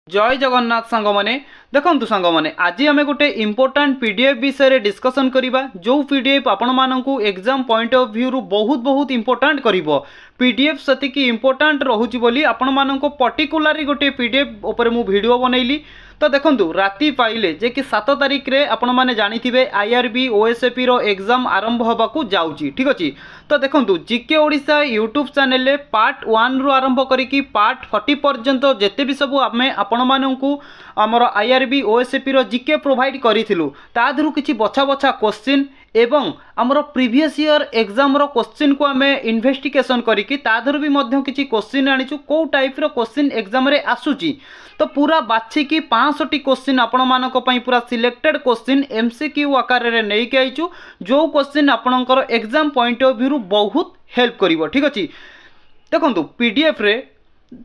जय जगन्नाथ सांग मैंने देखु सांग मैंने आज आम गोटे इंपोर्टाट पीडीएफ विषय डिस्कसन करवा जो पीडीएफ आपण मानू एग्जाम पॉइंट ऑफ व्यू रु बहुत इंपोर्टाट कर पीडीएफ सेतिकी इंपोर्टाट रोचे बोली आपण मानू पर्टिकुलारी गोटे पीडीएफ उपर मु वीडियो बनैली। तो देखो राति पाइले जे कि 7 तारिख रे आपण माने जानिथिबे आईआरबी ओएसएपी रो एग्जाम आरंभ होबाकू जाउची। ठीक अछि तो देखो जीके ओडिशा यूट्यूब चैनल ले पार्ट 1 रु आरंभ करिकी पार्ट 40 पर्यंत जेते भी सब आमे आपण मानू आमर आईआरबी ओएसएपी रो जीके प्रोवाइड करिथिलु ता धरु किछि बछा बछा क्वेश्चन एवं आमर प्रीवियस ईयर एग्जाम रो क्वेश्चन को आमे इन्वेस्टिगेशन करिकी ता धरु भी मध्य किछि क्वेश्चन आनिचु को टाइप रो क्वेश्चन एग्जाम रे आसुची। तो पूरा बाछिकी 500टी क्वेश्चन आपण मानक पई पूरा सिलेक्टेड क्वेश्चन एमसीक्यू आकार रे नै के आइचु जो क्वेश्चन आपणकर एग्जाम पॉइंट ऑफ व्यू रु बहुत हेल्प करिवो। ठीक अछि देखंतु पीडीएफ रे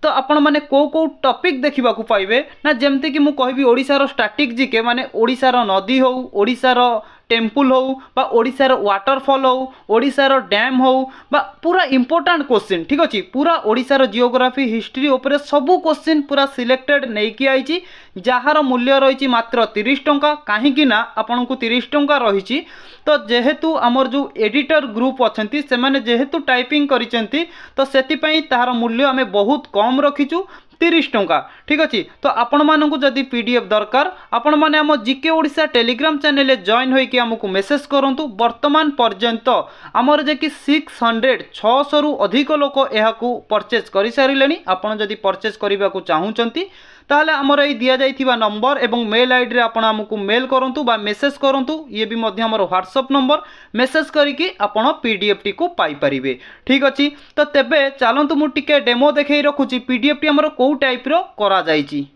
तो आपण माने को टॉपिक देखिबा को पाइबे ना जेमते कि मु कहबी ओडिसा रो स्टैटिक जीके माने ओडिसा रो नदी हो ओडिसा रो टेम्पल हो बा ओडिसा रो वाटरफॉल हो ओडिसा रो डैम हो बा पूरा इंपोर्टेंट क्वेश्चन। ठीक अछि पूरा ओडिसा रो जियोग्राफी हिस्ट्री ऊपर सबु क्वेश्चन पूरा सिलेक्टेड नै कि आइची जहार मूल्य रही मात्र 30 टंका कहीं ना आपन को 30 टंका रही। तो जेहेतु आमर जो एडिटर ग्रुप अच्छी से माने जेहेतु टाइपिंग करिसेंती तो सेति तार मूल्य आमे बहुत कम रखीचु 30 टंका। ठीक अच्छे तो आपण मानू जदि पीडीएफ दरकार आपण माने आम GK Odisha telegram channel join होइकी हमकु मेसेज करंतु। वर्तमान पर्यंत आमर जे कि 600 रु अधिक लोक एहाकू परचेज करि सारिलेनी। आपण जदि परचेज करबा को चाहूचंती ताहले हमर ए दिया जाइथिबा नंबर एवं मेल आईडी रे आपण हमकु मेल करंतु बा मेसेज करंतु। ये भी मध्य हमर व्हाट्सएप नंबर मेसेज करिकी आपण पीडीएफ टी को पाई परिबे। ठीक अछि तो तेबे चलंतु मु टिके डेमो देखै रखुची पीडीएफ टी हमर को टाइप रो करा जाइची।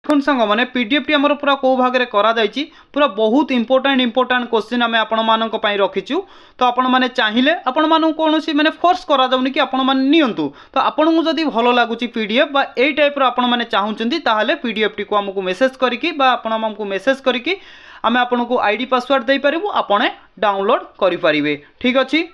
देखुन संग माने पीडीएफ टी हमर पूरा को भाग रे करा जाइची पूरा बहुत इंपोर्टेंट क्वेश्चन आमे आपण मानक पई रखिचु। तो आपण माने चाहिए आपण मानू कोनोसी माने फोर्स करा जाउनी कि आपण माने नियंतु। तो आपण को जदी भलो लागुची पीडीएफ बा एई टाइप रो आपण माने चाहुचंती ताहाले पीडीएफ टी को हमकु मेसेज करिकी बा आपण हमकु मेसेज करिकी आमे आपण को आईडी पासवर्ड देई परिबु आपणे डाउनलोड करि परिबे। ठीक अछि।